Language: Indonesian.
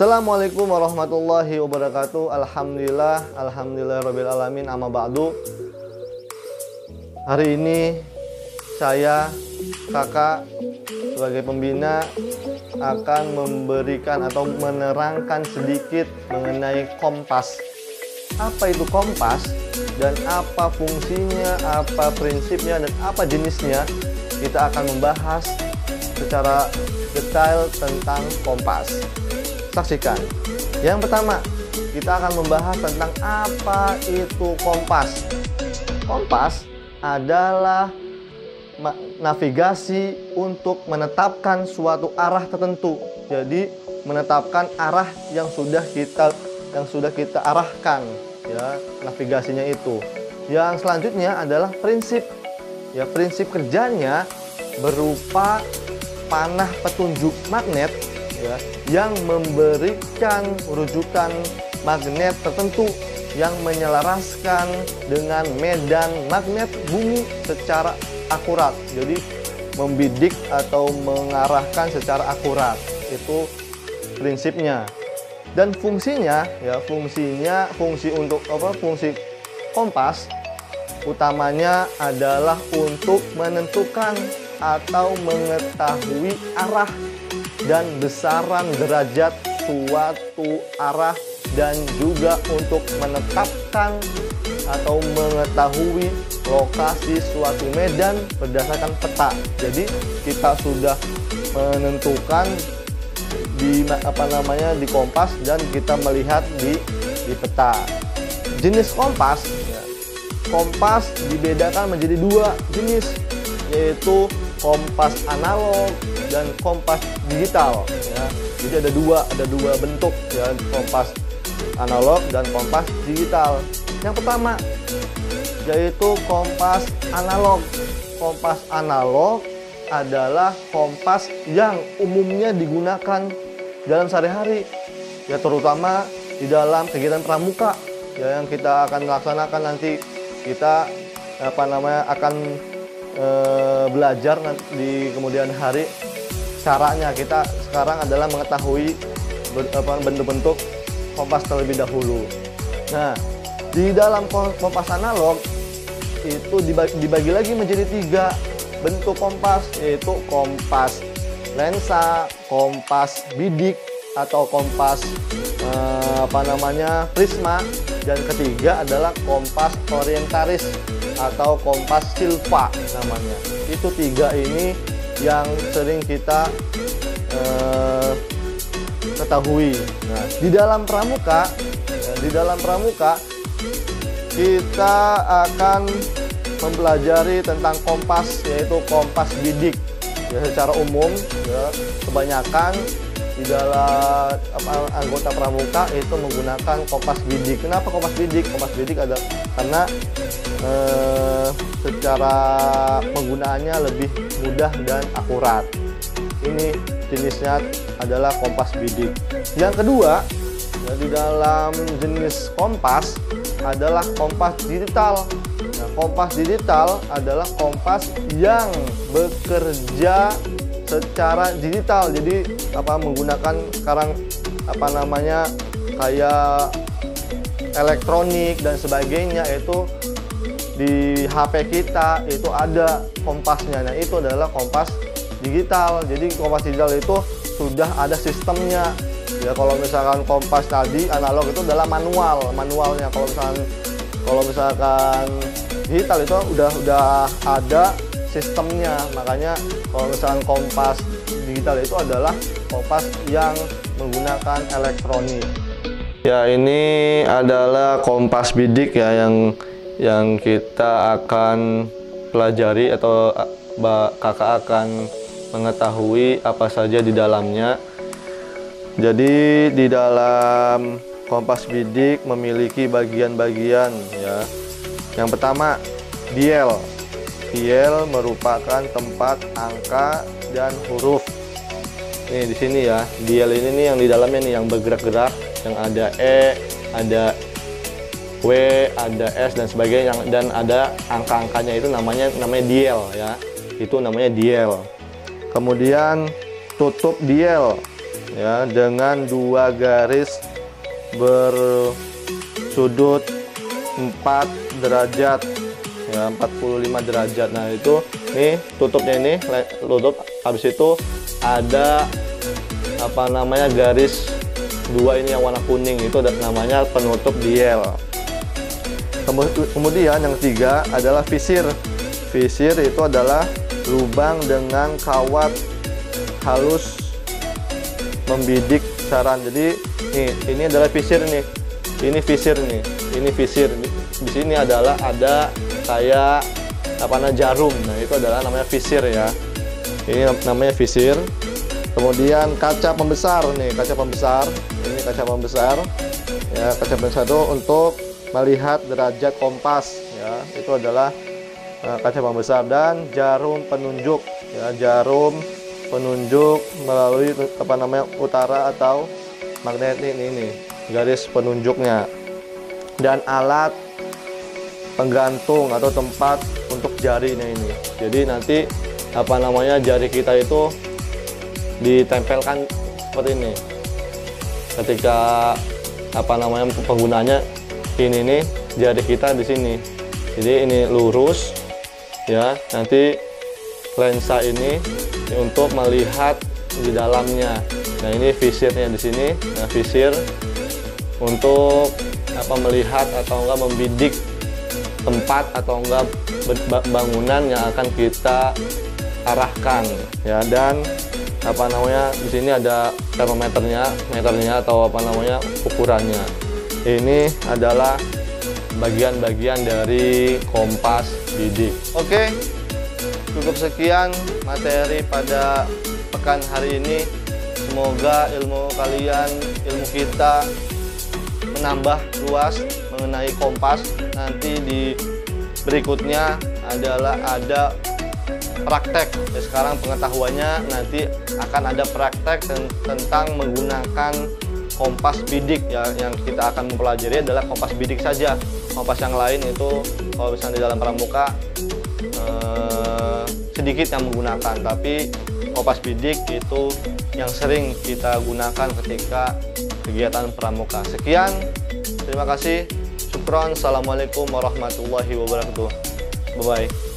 Assalamualaikum warahmatullahi wabarakatuh. Alhamdulillah rabbil alamin, amma ba'du. Hari ini saya, kakak, sebagai pembina akan memberikan atau menerangkan sedikit mengenai kompas. Apa itu kompas dan apa fungsinya, apa prinsipnya, dan apa jenisnya. Kita akan membahas secara detail tentang kompas. Saksikan. Yang pertama, kita akan membahas tentang apa itu kompas. Kompas adalah navigasi untuk menetapkan suatu arah tertentu. Jadi menetapkan arah yang sudah kita arahkan, ya, navigasinya itu. Yang selanjutnya adalah prinsip. Ya, prinsip kerjanya berupa panah petunjuk magnet, ya, yang memberikan rujukan magnet tertentu yang menyelaraskan dengan medan magnet bumi secara akurat. Jadi membidik atau mengarahkan secara akurat. Itu prinsipnya. Dan fungsinya, ya, fungsi untuk apa? Fungsi kompas utamanya adalah untuk menentukan atau mengetahui arah dan besaran derajat suatu arah, dan juga untuk menetapkan atau mengetahui lokasi suatu medan berdasarkan peta. Jadi kita sudah menentukan di di kompas dan kita melihat di peta. Jenis kompas, ya, kompas dibedakan menjadi dua jenis, yaitu kompas analog dan kompas digital, ya. Jadi ada dua bentuk, ya, kompas analog dan kompas digital. Yang pertama yaitu kompas analog. Kompas analog adalah kompas yang umumnya digunakan dalam sehari-hari, ya, terutama di dalam kegiatan pramuka, ya, yang kita akan laksanakan nanti. Kita akan belajar di kemudian hari. Caranya kita sekarang adalah mengetahui bentuk-bentuk kompas terlebih dahulu. Nah, di dalam kompas analog itu dibagi lagi menjadi tiga bentuk kompas, yaitu kompas lensa, kompas bidik atau kompas prisma, dan ketiga adalah kompas orientalis atau kompas silva namanya. Itu tiga ini yang sering kita ketahui. Nah, di dalam pramuka kita akan mempelajari tentang kompas, yaitu kompas bidik. Ya, secara umum, ya, kebanyakan di dalam anggota pramuka itu menggunakan kompas bidik. Kenapa kompas bidik? Kompas bidik ada karena secara penggunaannya lebih mudah dan akurat. Ini jenisnya adalah kompas bidik. Yang kedua, ya, di dalam jenis kompas adalah kompas digital. Nah, kompas digital adalah kompas yang bekerja secara digital. Jadi menggunakan sekarang kayak elektronik dan sebagainya, itu di HP kita itu ada kompasnya. Nah, itu adalah kompas digital. Jadi kompas digital itu sudah ada sistemnya. Ya, kalau misalkan kompas tadi analog itu adalah manualnya. Kalau misalkan digital itu udah ada sistemnya. Makanya kalau misalkan kompas digital itu adalah kompas yang menggunakan elektronik. Ya, ini adalah kompas bidik, ya, yang kita akan pelajari atau kakak akan mengetahui apa saja di dalamnya. Jadi di dalam kompas bidik memiliki bagian-bagian, ya. Yang pertama, diel. Diel merupakan tempat angka dan huruf. Nih di sini, ya, diel ini nih yang di dalamnya nih yang bergerak-gerak, yang ada E, ada W, ada S dan sebagainya, dan ada angka-angkanya, itu namanya diel, ya. Itu namanya diel. Kemudian tutup diel. ya, dengan 2 garis bersudut 4 derajat ya, 45 derajat. Nah itu nih tutupnya, ini tutup. Habis itu ada apa namanya, garis 2 ini yang warna kuning, itu namanya penutup diel. Kemudian yang ketiga adalah visir. Visir itu adalah lubang dengan kawat halus membidik saran. Jadi nih, ini adalah visir nih. Ini visir nih. Ini visir. Di sini adalah ada kayak apa namanya, jarum. Nah, itu adalah namanya visir ya. Ini namanya visir. Kemudian kaca pembesar nih, kaca pembesar. Ini kaca pembesar. Ya, kaca pembesar itu untuk melihat derajat kompas ya. Itu adalah kaca pembesar. Dan jarum penunjuk ya, jarum penunjuk melalui apa namanya, utara atau magnet ini garis penunjuknya. Dan alat penggantung atau tempat untuk jarinya ini. Jadi nanti apa namanya, jari kita itu ditempelkan seperti ini. Ketika apa namanya, penggunanya ini nih, jari kita di sini. Jadi ini lurus ya. Nanti lensa ini untuk melihat di dalamnya. Nah, ini visirnya di sini. Nah, visir untuk apa, melihat atau enggak membidik tempat atau enggak bangunan yang akan kita arahkan ya. Dan apa namanya, di sini ada termometernya, meternya atau apa namanya, ukurannya. Ini adalah bagian-bagian dari kompas bidik. Oke, cukup sekian materi pada pekan hari ini. Semoga ilmu kalian, ilmu kita menambah luas mengenai kompas. Nanti di berikutnya adalah ada praktek ya. Sekarang pengetahuannya, nanti akan ada praktek tentang menggunakan kompas bidik ya. Yang kita akan mempelajari adalah kompas bidik saja. Kompas yang lain itu kalau misalnya di dalam pramuka sedikit yang menggunakan, tapi kompas bidik itu yang sering kita gunakan ketika kegiatan pramuka. Sekian, terima kasih. Syukron. Assalamualaikum warahmatullahi wabarakatuh. Bye bye.